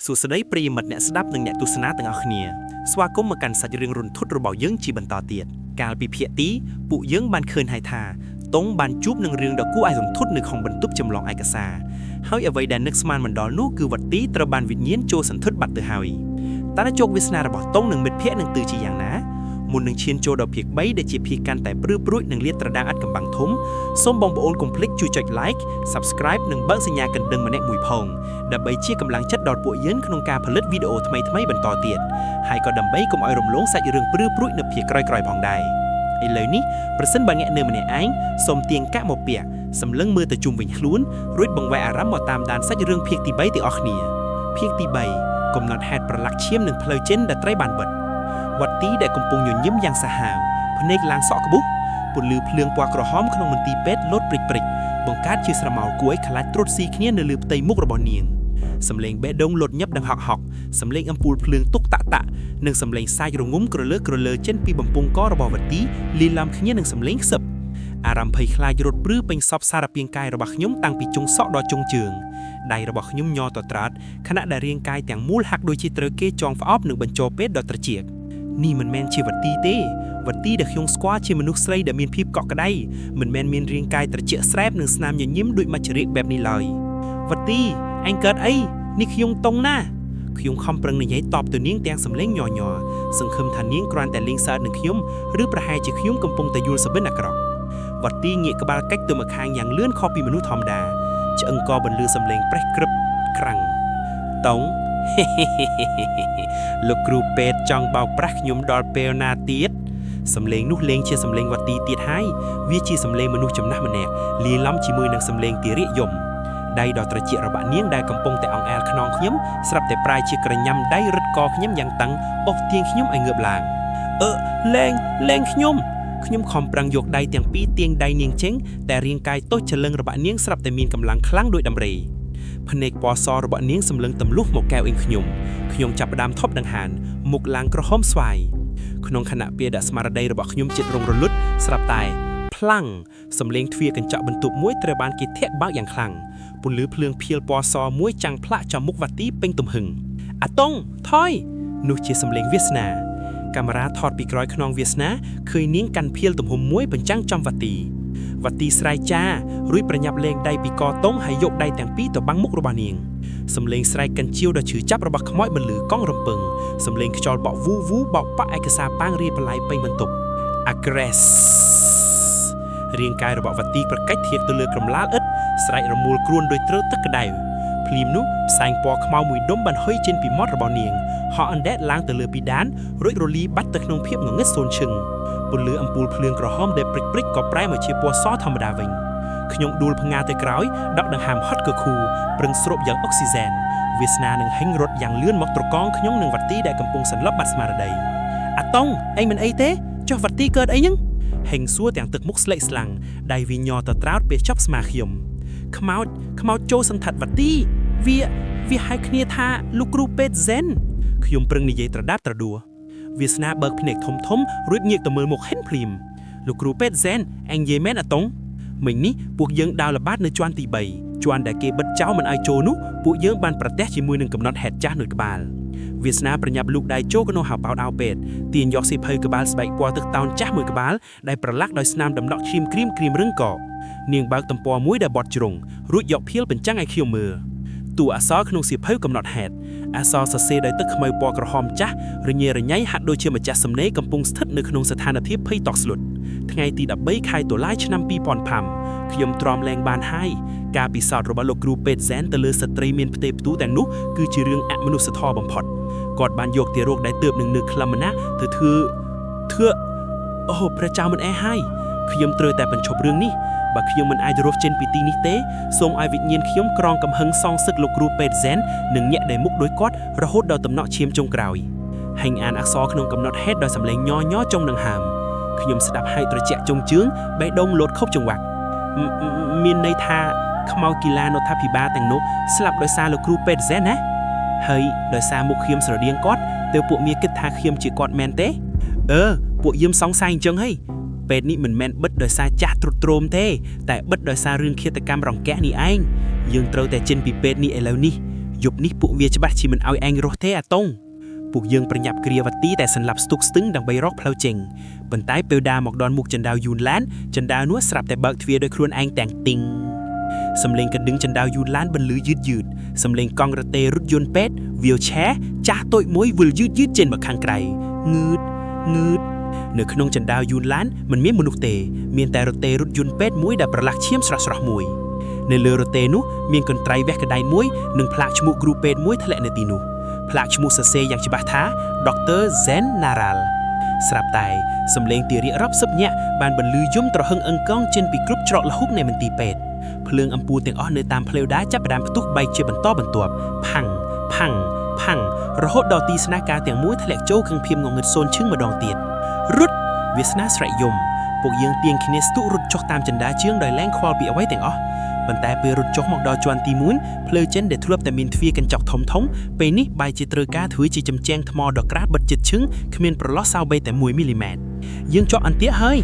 សួស្តីប្រិយមិត្តអ្នកស្ដាប់និងអ្នកទស្សនាទាំងអស់គ្នាស្វាគមន៍មកកាន់សាច់រឿងរន្ធត់របស់យើងជាបន្តទៀតកាលពីភាគទីពួកយើងបានឃើញហើយថាតុងបានជួបនឹងរឿងដ៏គួរឲ្យរន្ធត់នៅក្នុងបន្ទប់ចម្លងឯកសារហើយអ្វីដែលនឹកស្មានមិនដល់នោះគឺវត្តទីត្រូវបានវិញ្ញាណចូលសន្ធឹកបាត់ទៅហើយតើជោគវាសនារបស់តុងនិងមិត្តភ័ក្តិនឹងទៅជាយ៉ាងណាមុននឹងឈានចូលដល់ភាគ3ដែលជាភាគកាន់តែព្រឺព្រួចនឹងលាតត្រដាងឥតកំបាំងធំសូមបងប្អូនកុំភ្លេចជួយចុច like subscribe និងបើកសញ្ញាកណ្ដឹងម្នាក់មួយផងដើម្បីជាកម្លាំងចិត្តដល់ពួកយើងក្នុងការផលិតវីដេអូថ្មីៗបន្តទៀតហើយក៏ដើម្បីកុំឲ្យរំលងសាច់រឿងព្រឺព្រួចនៅភាគក្រោយៗផងដែរឥឡូវនេះប្រសិនបើអ្នកនៅម្នាក់ឯងសូមទាញកាក់មកពាក់សម្លឹងមើលទៅជុំវិញខ្លួនរួចបង្វែរអារម្មណ៍មកតាមដានសាច់រឿងភាគទី3ទាំងអស់គ្នាភាគទី3កំណត់ហេតុប្រឡាក់ឈាមនិងផ្លូវចេញដែលត្រីបានបិទវត្តទីដែលកំពុងញញឹមយ៉ាងសាហាវភ្នែកឡើងសក់ក្បុសពន្លឺភ្លើងពណ៌ក្រហមក្នុងមន្ទីរពេទ្យលោតព្រិចបង្កើតជាស្រមោលគួរឲ្យខ្លាចត្រួតស៊ីគ្នានៅលើផ្ទៃមុខរបស់នាងសំឡេងបេះដូងលោតញឹបដង្ហក់សំឡេងអំពូលភ្លើងទុកតាក់និងសំឡេងសាច់រងំក្រលើចេញពីបំពង់ករបស់វត្តទីលាយឡំគ្នានឹងសំឡេងខ្សឹបអារម្មណ៍ភ័យខ្លាចរត់ព្រឺពេញសពសារពាង្គកាយរបស់ខ្ញុំតាំងពីចុងសក់ដល់ចុងជើងដៃរបស់ខ្ញុំញ័រតត្រាតខណៈដែលរាងកាយទាំងមូលហាក់ដូចជាត្រូវគេចងផ្អប់នឹងបញ្ចោពេទ្យដ៏ត្រជាក់នេះមិនមែនជាវត្តទីទេវត្តទីដែលខ្ញុំស្គាល់ជាមនុស្សស្រីដែលមានភាពកក់ក្ដៅមិនមែនមានរាងកាយត្រជាក់ស្រែបនិងស្នាមញញឹមដូចមច្ចុរៈបែបនេះឡើយវត្តទីអញកើតអីនេះខ្ញុំតុងណាខ្ញុំខំប្រឹងនិយាយតបទៅនាងទាំងសំឡេងញ័រសង្ឃឹមថានាងគ្រាន់តែលេងសើចនឹងខ្ញុំឬប្រហែលជាខ្ញុំកំពុងតែយល់សប្តិអាក្រក់វត្តទីងាកក្បាលកាច់ទៅម្ខាងយ៉ាងលឿនខុសពីមនុស្សធម្មតាឆ្អឹងកបន្លឺសំឡេងប្រេះក្រឹបក្រាំងតុងលោកគ្រូពេទ្យចង់បោកប្រាស់ខ្ញុំដល់ពេលណាទៀតសំឡេងនោះលេងជាសំឡេងវត្តទីទៀតហើយវាជាសំឡេងមនុស្សចំណាស់ម្នាក់លាយឡំជាមួយនឹងសំឡេងទារកយំដៃដ៏ត្រជាក់របស់នាងដែលកំពុងតែអង្អែលខ្នងខ្ញុំស្រាប់តែប្រាយជាក្រញ៉ាំដៃរឹតកខ្ញុំយ៉ាងតឹងអូសទាញខ្ញុំឲ្យងើបឡើងលែងខ្ញុំខំប្រឹងយកដៃទាំងពីរទាញដៃនាងចេញតែរាងកាយទោះច្រឡឹងរបស់នាងស្រាប់តែមានកម្លាំងខ្លាំងដូចដំរីភ្នែកពណ៌សរបស់នាងសម្លឹងទម្លុះមកកែវអ៊ីងខ្ញុំចាប់ផ្ដើមថប់ដង្ហានមុខឡើងក្រហមស្វាយក្នុងខណៈពេលដែលស្មារតីរបស់ខ្ញុំជិតរងរលត់ស្រាប់តែផ្លាំងសំឡេងទ្វារកញ្ចក់បន្ទប់មួយត្រូវបានគេធាក់បើកយ៉ាងខ្លាំងពន្លឺភ្លើងភៀលពណ៌សមួយចាំងផ្លាក់ចំមុខវត្តទីពេញទំហឹងអាតុងថយនោះជាសំឡេងវាសនាកាមេរ៉ាថតពីក្រោយខ្នងវាសនាឃើញនាងកាន់ភៀលទំហំមួយបញ្ចាំងចំវត្តទីស្រែកចារួចប្រញាប់លេងដៃពីកតុងហើយយកដៃទាំងពីរទៅបាំងមុខរបស់នាងសំឡេងស្រែកកិនជាវដ៏ឈឺចាប់របស់ខ្មោចបន្លឺកង់រំពឹងសំឡេងខ្យល់បក់វូបោកប៉ាក់ឯកសារប៉ាងរាបឡាយពេញបន្ទប់ Aggress រាងកាយរបស់វត្តទីប្រកាច់ធៀបទៅលើក្រំឡាលឥតស្រែករមូលគ្រួនដោយត្រូវទឹកក្តៅភ្លាមនោះផ្សែងពណ៌ខ្មៅមួយដុំបានហុយចេញពីមាត់របស់នាងហក់អណ្ដែតឡើងទៅលើពីដានរួចរលីបាត់ទៅក្នុងភាពងងឹតសូន្យឈឹងពន្លឺអំពូលភ្លើងក្រហមដែលព្រិចក៏ប្រែមកជាពណ៌សធម្មតាវិញខ្ញុំដួលផ្ងាទៅក្រោយដកដង្ហើមហត់គគូប្រឹងស្រូបយ៉ាងអុកស៊ីហ្សែនវាសនានឹងហេញរត់យ៉ាងលឿនមកត្រកងខ្ញុំនឹងវត្តទីដែលកំពុងសន្លប់បាត់ស្មារតីអាតុងឯងមិនអីទេចុះវត្តទីកើតអីហ្នឹងហេញសួរទាំងទឹកមុខស្លេកស្លាំងដៃវាញ័រទៅត្រាតពេលចាប់ស្មាខ្ញុំខ្មោចចូលសន្តាត់វត្តទីវាហៅគ្នាថាលោកគ្រូពេទ្យហ្សែនខ្ញុំប្រឹងនិយាយត្រដាបត្រដួវាសនាបើកភ្នែកធំរួចងាកទៅមើលមុខហេនភ្លាមលោកគ្រូពេទ្យហ្សែនអញនិយាយមែនអាតុងមិញនេះពួកយើងដើរល្បាតនៅជាន់ទី3ជាន់ដែលគេបិទចោលមិនឲ្យចូលនោះពួកយើងបានប្រទះជាមួយនឹងកំណត់ហេតុចាស់នៅក្បាលវាសនាប្រញាប់លូកដៃចូលក្នុងហៅប៉ោតអោពេទ្យទាញយកសៀវភៅក្បាលស្បែកពណ៌ទឹកតោនចាស់មួយក្បាលដែលប្រឡាក់ដោយស្នាមដំណក់ឈាមក្រៀមរឹងកនាងបើកទំព័រមួយដែលបត់ជ្រុងរួចយកភៀលបញ្ចាំងឲ្យខ្ញុំមើលតួអក្សរក្នុងសៀវភៅកំណត់ហេតុអក្សរសរសេរដោយទឹកខ្មៅពណ៌ក្រហមចាស់រញ៉េរញ៉ៃហាក់ដូចជាម្ចាស់សំណេរកំពុងស្ថិតនៅក្នុងស្ថានភាពភ័យតក់ស្លុតថ្ងៃទី13ខែតុលាឆ្នាំ2005ខ្ញុំទ្រាំលែងបានហើយការពិសោធន៍របស់លោកគ្រូពេទ្យហ្សែនទៅលើស្ត្រីមានផ្ទៃផ្ទូទាំងនោះគឺជារឿងអមនុស្សធម៌បំផុតគាត់បានយកទារកដែលទើបនឹងនៅក្លឹមម្នាក់ទៅធ្វើអូព្រះចៅមិនអែហើយខ្ញុំត្រូវតែបញ្ឈប់រឿងនេះបើខ្ញុំមិនអាចរស់ចេញពីទីនេះទេសូមឲ្យវិញ្ញាណខ្ញុំក្រងកំហឹងសងសឹកលោកគ្រូពេទ្យហ្សែននិងញាក់ដៃមុខដោយគាត់រហូតដល់តំណក់ឈាមចុងក្រោយហេញអានអក្សរក្នុងកំណត់ហេតុដោយសំឡេងញ័រចុងដង្ហើមខ្ញុំស្ដាប់ហើយត្រជាក់ចុងជើងបេះដូងលោតខុបចង្វាក់មានន័យថាខ្មោចកីឡានៅថាភិបាលទាំងនោះស្លាប់ដោយសារលោកគ្រូពេទ្យហ្សែនណាហើយដោយសារមុខខ្ញុំស្រដៀងគាត់ទើបពួកមាគិតថាខ្ញុំជាគាត់មែនទេពួកយើងសង្ស័យអញ្ចឹងហីពេទ្យនេះមិនមែនបិទដោយសារចាស់ទ្រុឌទ្រោមទេតែបិទដោយសាររឿងឃាតកម្មរង្គាក់នេះឯងយើងត្រូវតែចេញពីពេទ្យនេះឥឡូវនេះ យប់នេះពួកវាច្បាស់ជាមិនឲ្យឯងរស់ទេអាតុងពួកយើងប្រញាប់គ្រាវទីតែសន្លប់ស្ទុកស្ទឹងដើម្បីរកផ្លូវចេញប៉ុន្តែពេលដាមកដល់មុខចណ្ដាវយូនឡានចណ្ដាវនោះស្រាប់តែបើកទ្វារដោយខ្លួនឯងទាំងទីងសំឡេងកណ្ដឹងចណ្ដាវយូនឡានបន្លឺយឺតសំឡេងកង់រទេរថយន្តពេទ្យវាលឆេចាស់តូចមួយវិលយឺតចេញមកខាងក្រៅងឺតនៅក្នុងចណ្ដាវយូនឡានមិនមានមនុស្សទេមានតែរទេរថយន្តពេទ្យមួយដែលប្រឡាក់ឈាមស្រស់ៗមួយនៅលើរទេនោះមានកន្ត្រៃវះកដៃមួយនិងផ្លាកឈ្មោះគ្រូពេទ្យមួយធ្លាក់នៅទីនោះផ្លាកឈ្មោះសរសេរយ៉ាងច្បាស់ថា Dr. Zen Naral ស្រាប់តែសំឡេងទារករាប់សិបញាក់បានបន្លឺយំត្រហឹងអង្កងចេញពីគ្រប់ច្រកល្ហុកនៃមន្ទីរពេទ្យភ្លើងអំពូលទាំងអស់នៅតាមផ្លូវដើរចាប់ផ្ដើមផ្ទុះបែកជាបន្តបន្ទាប់ផាំងរហូតដល់ទីស្នាក់ការទាំងមួយធ្លាក់ចូលក្នុងភាពងងឹតសូនឈឹងម្ដងទៀតរត់វាសនាស្រែកយំពួកយើងទៀងគ្នាស្ទុះរត់ចុះតាមចណ្ដាជើងដោយលែងខ្វល់ពីអ្វីទាំងអស់ប៉ុន្តែពេលរត់ចុះមកដល់ជាន់ទី1ផ្លូវចិនដែលធ្លាប់តែមានទ្វារកញ្ចក់ធំពេលនេះបែរជាត្រូវការធ្វើជាចំជាងថ្មដ៏ក្រាស់បិទជិតឈឹងគ្មានប្រឡោះសៅបីតែ1 មីលីម៉ែត្រយើងជាប់អន្ទាក់ហើយ